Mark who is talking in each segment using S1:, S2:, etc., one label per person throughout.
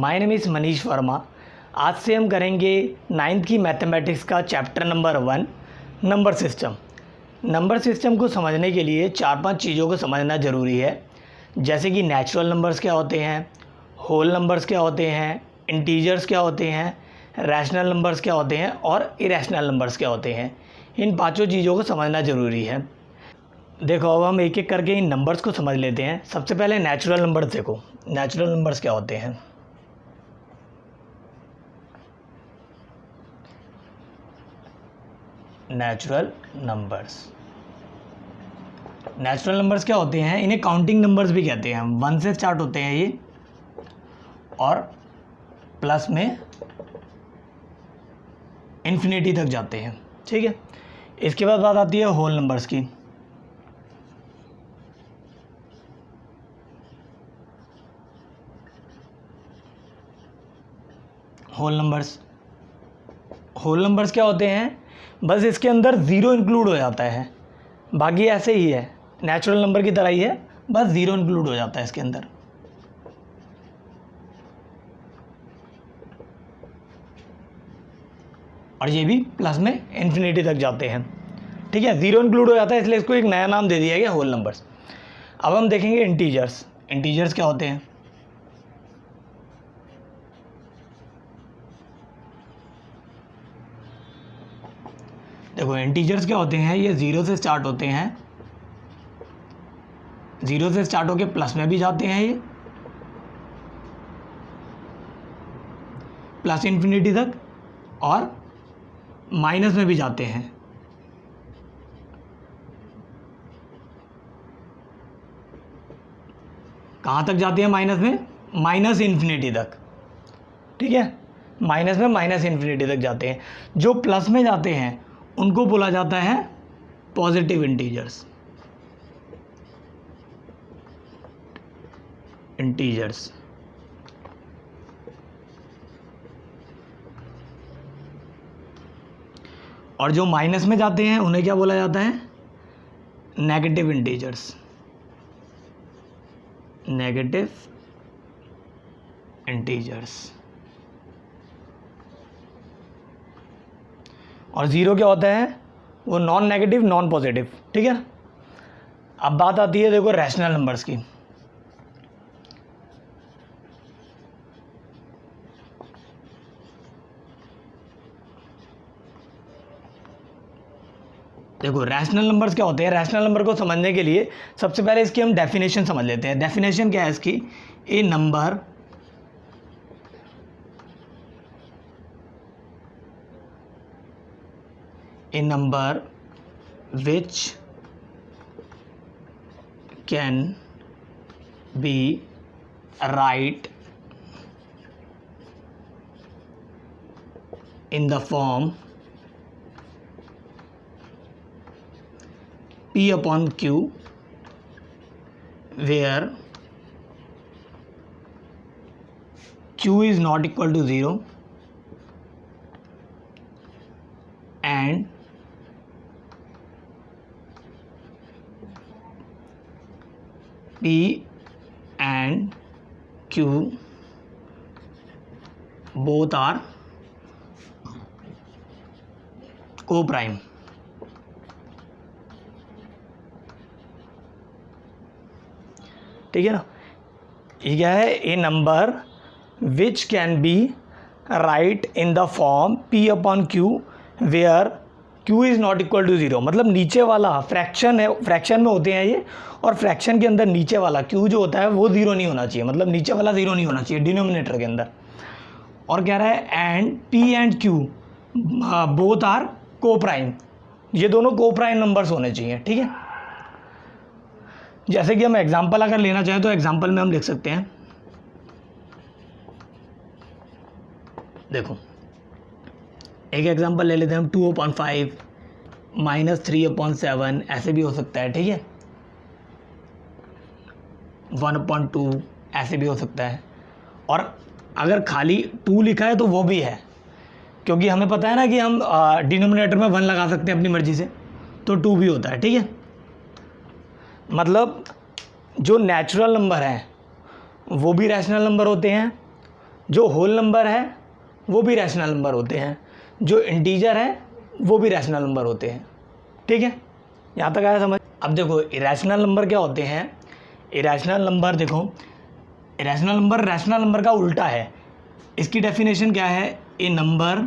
S1: My name is Manish Verma. आज से हम करेंगे 9th की मैथमेटिक्स का chapter number 1 number system. Number system को समझने के लिए 4-5 चीज़ों को समझना ज़रूरी है, जैसे कि नेचुरल नंबर्स क्या होते हैं, होल नंबर्स क्या होते हैं, इंटीजर्स क्या होते हैं, रैशनल नंबर्स क्या होते हैं और इरेशनल नंबर्स क्या होते हैं। इन पाँचों चीज़ों को समझना ज़रूरी है। देखो अब हम एक एक करके इन नंबर्स को समझ लेते हैं। सबसे पहले नेचुरल नंबर्स देखो, नेचुरल नंबर्स क्या होते हैं। नेचुरल नंबर्स क्या होते हैं, इन्हें काउंटिंग नंबर्स भी कहते हैं। 1 से स्टार्ट होते हैं ये और प्लस में इन्फिनिटी तक जाते हैं, ठीक है। इसके बाद बात आती है होल नंबर्स की। होल नंबर्स क्या होते हैं, बस इसके अंदर ज़ीरो इंक्लूड हो जाता है, बाकी ऐसे ही है, नेचुरल नंबर की तरह ही है, बस ज़ीरो इंक्लूड हो जाता है इसके अंदर। और ये भी प्लस में इन्फिनिटी तक जाते हैं, ठीक है। ज़ीरो इंक्लूड हो जाता है, इसलिए इसको एक नया नाम दे दिया गया होल नंबर्स। अब हम देखेंगे इंटीजर्स क्या होते हैं। देखो इंटीजर्स क्या होते हैं, ये ज़ीरो से स्टार्ट होते हैं, ज़ीरो से स्टार्ट होके प्लस में भी जाते हैं, ये प्लस इन्फिनिटी तक, और माइनस में भी जाते हैं। कहाँ तक जाते हैं माइनस में, माइनस इन्फिनिटी तक, ठीक है। माइनस में माइनस इन्फिनिटी तक जाते हैं। जो प्लस में जाते हैं उनको बोला जाता है पॉजिटिव इंटीजर्स। और जो माइनस में जाते हैं उन्हें क्या बोला जाता है, नेगेटिव इंटीजर्स। और ज़ीरो क्या होता है, वो नॉन नेगेटिव नॉन पॉजिटिव, ठीक है। अब बात आती है देखो रैशनल नंबर्स की। देखो रैशनल नंबर्स क्या होते हैं। रैशनल नंबर को समझने के लिए सबसे पहले इसकी हम डेफिनेशन समझ लेते हैं। डेफिनेशन क्या है इसकी, ए number which can be write in the form P upon Q, where Q is not equal to 0 and P and Q both are co-prime, ठीक है ना। ये क्या है, a number which can be write in the form P upon Q where Q is not equal to 0। मतलब नीचे वाला fraction है, फ्रैक्शन में होते हैं ये, और फ्रैक्शन के अंदर नीचे वाला Q जो होता है वो 0 नहीं होना चाहिए, मतलब नीचे वाला 0 नहीं होना चाहिए डिनोमिनेटर के अंदर। और कह रहा है and P and Q both are coprime, ये दोनों को प्राइम नंबर्स होने चाहिए, ठीक है। जैसे कि हम एग्जाम्पल अगर लेना चाहें तो एग्जाम्पल में हम लिख सकते हैं। देखो एक एग्जांपल ले लेते हैं हम, 2/5 -3/7, ऐसे भी हो सकता है, ठीक है। 1/2 ऐसे भी हो सकता है। और अगर खाली 2 लिखा है तो वो भी है, क्योंकि हमें पता है ना कि हम डिनोमिनेटर में 1 लगा सकते हैं अपनी मर्जी से, तो 2 भी होता है, ठीक है। मतलब जो नेचुरल नंबर हैं वो भी रैशनल नंबर होते हैं, जो होल नंबर है वो भी रैशनल नंबर होते हैं, जो इंटीजर है वो भी रैशनल नंबर होते हैं। ठीक है, यहाँ तक आया समझ। अब देखो इरेशनल नंबर क्या होते हैं। इरेशनल नंबर देखो, इरेशनल नंबर रैशनल नंबर का उल्टा है। इसकी डेफिनेशन क्या है, a number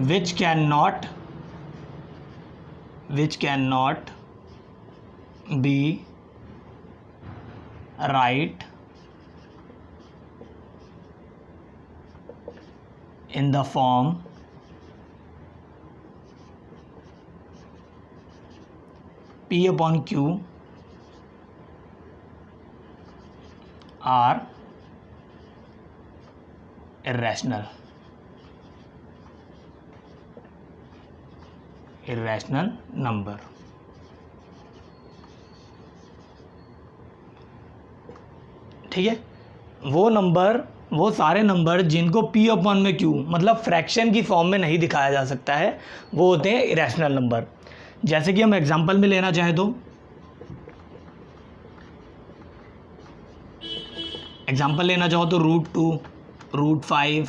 S1: which cannot be right in the form P upon Q are irrational number. ठीक है, वो नंबर, वो सारे नंबर जिनको P अपॉन में Q मतलब फ्रैक्शन की फॉर्म में नहीं दिखाया जा सकता है, वो होते हैं इरेशनल नंबर। जैसे कि हम एग्जांपल में लेना चाहें तो एग्जांपल लेना चाहो तो √2, √5,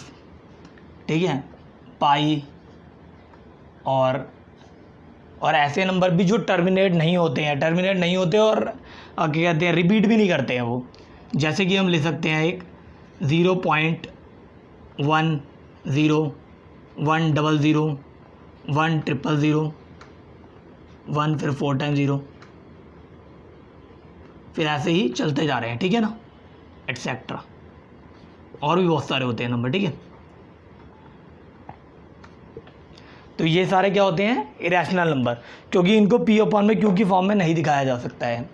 S1: ठीक है, पाई और ऐसे नंबर भी जो टर्मिनेट नहीं होते और क्या कहते हैं, रिपीट भी नहीं करते हैं वो। जैसे कि हम ले सकते हैं एक 0.10, 100, 100, 1 फिर 4 टाइम 0, फिर ऐसे ही चलते जा रहे हैं। ठीक है ना, एटसेट्रा, और भी बहुत सारे होते हैं नंबर। ठीक है, तो ये सारे क्या होते हैं, इरेशनल नंबर, क्योंकि इनको P अपॉन में Q की फॉर्म में नहीं दिखाया जा सकता है।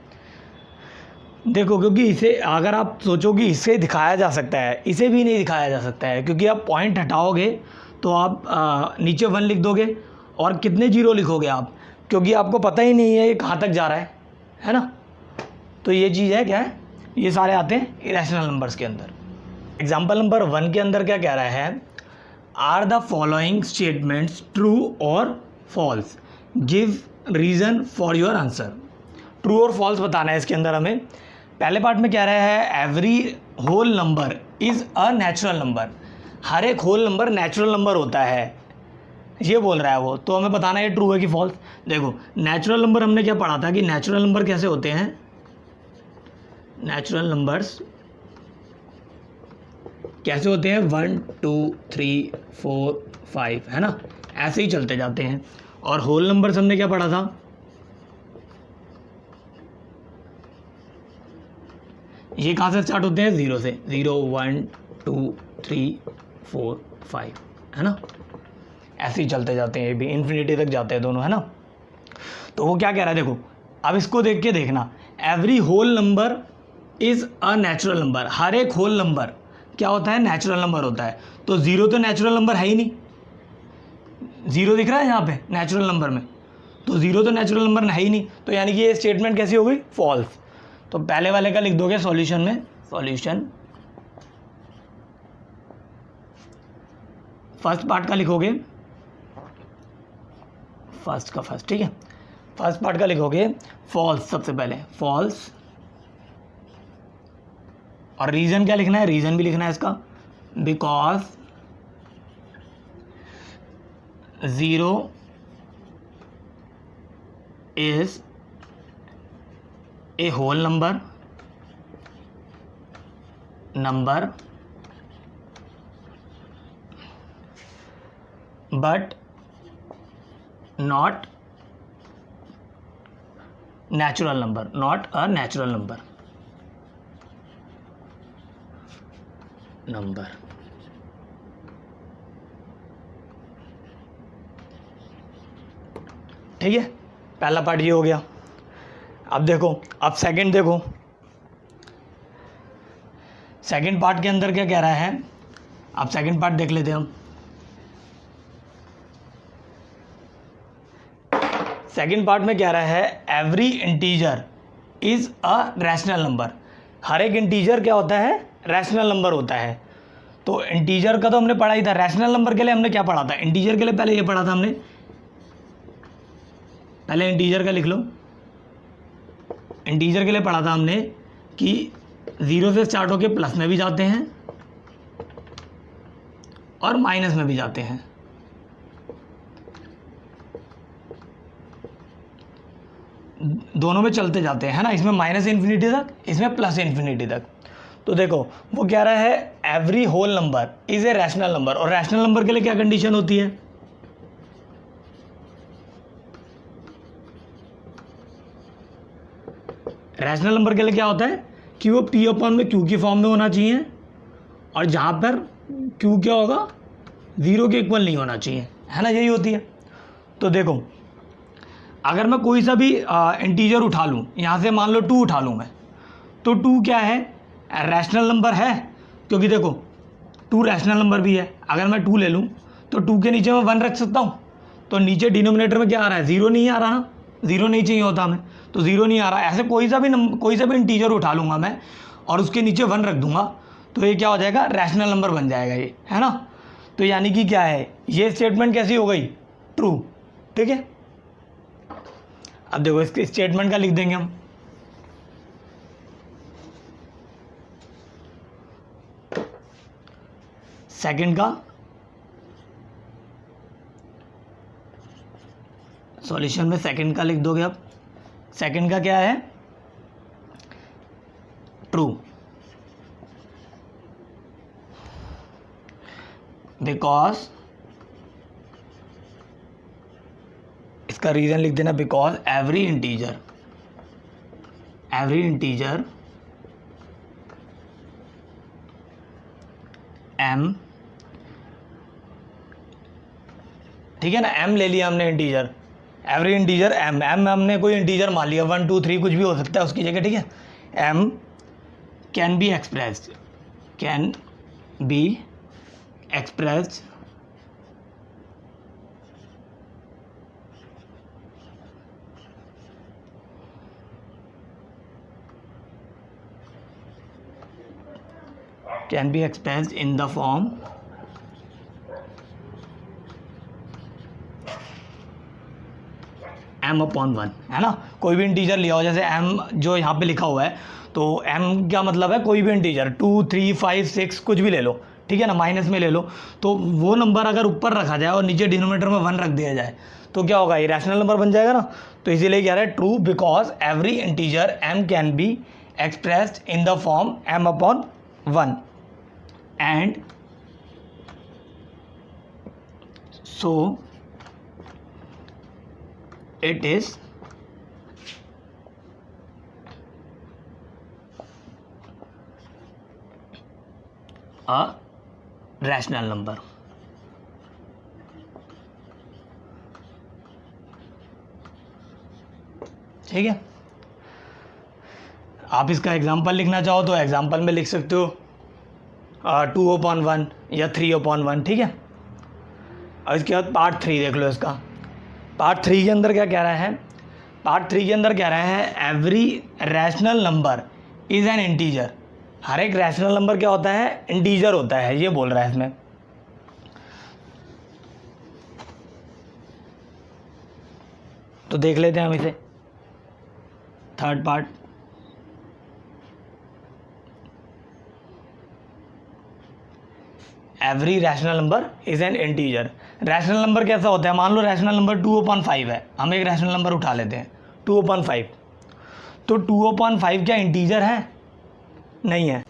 S1: देखो, क्योंकि इसे अगर आप सोचो कि इसे दिखाया जा सकता है, इसे भी नहीं दिखाया जा सकता है, क्योंकि आप पॉइंट हटाओगे तो आप नीचे 1 लिख दोगे और कितने जीरो लिखोगे आप, क्योंकि आपको पता ही नहीं है ये कहाँ तक जा रहा है ना। तो ये चीज़ है, क्या है, ये सारे आते हैं इरेशनल नंबर्स के अंदर। एग्जाम्पल नंबर 1 के अंदर क्या कह रहा है, are the following statements true और false, give reason for your answer. True और फॉल्स बताना है इसके अंदर हमें। पहले पार्ट में क्या रहा है, every whole number is a natural number, हर एक होल नंबर नेचुरल नंबर होता है, ये बोल रहा है वो। तो हमें बताना है ट्रू है कि फॉल्स। देखो नेचुरल नंबर हमने क्या पढ़ा था कि नेचुरल नंबर कैसे होते हैं, नेचुरल नंबर्स कैसे होते हैं, 1 2 3 4 5, है ना, ऐसे ही चलते जाते हैं। और होल नंबर्स हमने क्या पढ़ा था, ये कहाँ से स्टार्ट होते हैं, 0 से, 0 1 2 3 4 5, है ना, ऐसे ही चलते जाते हैं, ये भी इन्फिनिटी तक जाते हैं दोनों, है ना। तो वो क्या कह रहा है, देखो अब इसको देख के देखना, every whole number is a natural number, हर एक होल नंबर क्या होता है, नेचुरल नंबर होता है। तो 0 तो नेचुरल नंबर है ही नहीं, 0 दिख रहा है यहाँ पे नेचुरल नंबर में, तो 0 तो नेचुरल नंबर है ही नहीं, तो यानी कि ये स्टेटमेंट कैसी हो गई, फॉल्स। तो पहले वाले का लिख दोगे सॉल्यूशन में, सॉल्यूशन फर्स्ट पार्ट का लिखोगे, फर्स्ट का फर्स्ट, ठीक है, फर्स्ट पार्ट का लिखोगे फॉल्स, सबसे पहले फॉल्स। और रीज़न क्या लिखना है, रीज़न भी लिखना है इसका, because 0 is a whole number but not natural number, not a natural number. ठीक है, पहला पार्ट ये हो गया। अब देखो, अब सेकंड देखो, सेकंड पार्ट के अंदर क्या कह रहा है, अब सेकंड पार्ट देख लेते हैं हम। सेकंड पार्ट में क्या रहा है, every integer is a rational number, हर एक इंटीजर क्या होता है, रैशनल नंबर होता है। तो इंटीजर का तो हमने पढ़ा ही था, रैशनल नंबर के लिए हमने क्या पढ़ा था, इंटीजर के लिए पहले ये पढ़ा था हमने, पहले इंटीजर का लिख लो, इंटीजर के लिए पढ़ा था हमने कि 0 से स्टार्ट होके प्लस में भी जाते हैं और माइनस में भी जाते हैं। दोनों में चलते जाते हैं, है ना। इसमें माइनस इन्फिनिटी तक, इसमें प्लस इन्फिनिटी तक। तो देखो वो कह रहा है every whole number is a rational number, और रैशनल नंबर के लिए क्या कंडीशन होती है? रैशनल नंबर के लिए क्या होता है कि वो पी अपॉन में क्यू की फॉर्म में होना चाहिए, और जहाँ पर क्यू क्या होगा, 0 के इक्वल नहीं होना चाहिए, है ना, यही होती है। तो देखो अगर मैं कोई सा भी इंटीजर उठा लूँ, यहाँ से मान लो 2 उठा लूँ मैं, तो 2 क्या है, रैशनल नंबर है, क्योंकि देखो 2 रैशनल नंबर भी है। अगर मैं 2 ले लूँ तो 2 के नीचे मैं 1 रख सकता हूँ, तो नीचे डिनोमिनेटर में क्या आ रहा है, 0 नहीं आ रहा ना, 0 नहीं चाहिए होता हमें, तो 0 नहीं आ रहा। ऐसे कोई सा भी इंटीजर उठा लूँगा मैं और उसके नीचे 1 रख दूंगा, तो ये क्या हो जाएगा, रैशनल नंबर बन जाएगा ये, है ना। तो यानी कि क्या है, ये स्टेटमेंट कैसी हो गई, ट्रू, ठीक है। अब देखो इसके स्टेटमेंट का लिख देंगे हम। सेकंड का सॉल्यूशन में सेकंड का लिख दोगे। अब सेकंड का क्या है, ट्रू, बिकॉज, इसका रीजन लिख देना, बिकॉज एवरी इंटीजर m, ठीक है ना, m ले लिया हमने इंटीजर, एवरी इंटीजर m हमने कोई इंटीजर मान लिया, 1 2 3 कुछ भी हो सकता है उसकी जगह, ठीक है। m can be expressed in the form m/1, है ना। कोई भी इंटीजर लिया हो, जैसे m जो यहाँ पे लिखा हुआ है, तो m क्या मतलब है, कोई भी इंटीजर 2 3 5 6 कुछ भी ले लो, ठीक है ना, माइनस में ले लो, तो वो नंबर अगर ऊपर रखा जाए और नीचे डिनोमिनेटर में 1 रख दिया जाए तो क्या होगा, ये रैशनल नंबर बन जाएगा ना। तो इसीलिए कह रहा है true because every integer m can be expressed in the form m/1 and so it is a rational number। ठीक है। आप इसका एग्जाम्पल लिखना चाहो तो एग्जाम्पल में लिख सकते हो 2/1 या 3/1, ठीक है। और इसके बाद पार्ट 3 देख लो। इसका पार्ट 3 के अंदर क्या कह रहा है, पार्ट 3 के अंदर कह रहा है every rational number is an integer. हर एक रैशनल नंबर क्या होता है, इंटीजर होता है, ये बोल रहा है इसमें। तो देख लेते हैं हम इसे, third part. Every rational number is an integer. Rational number कैसा होता है, मान लो रैशनल नंबर 2/5 है, हम एक रैशनल नंबर उठा लेते हैं 2/5। तो 2/5 क्या इंटीजर है, नहीं है,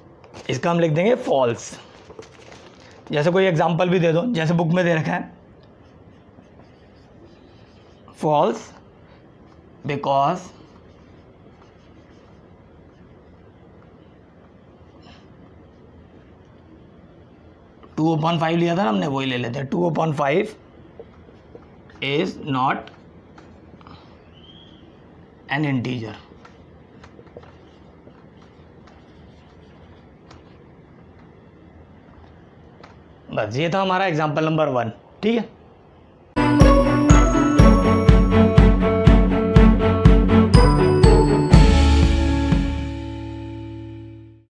S1: इसका हम लिख देंगे फॉल्स। जैसे कोई एग्जांपल भी दे दो, जैसे बुक में दे रखा है फॉल्स बिकॉज 2/5 लिया था ना हमने, वही ले लेते हैं। 2/5 इज नॉट एन इंटीजर। बस ये था हमारा एग्जाम्पल नंबर 1, ठीक है।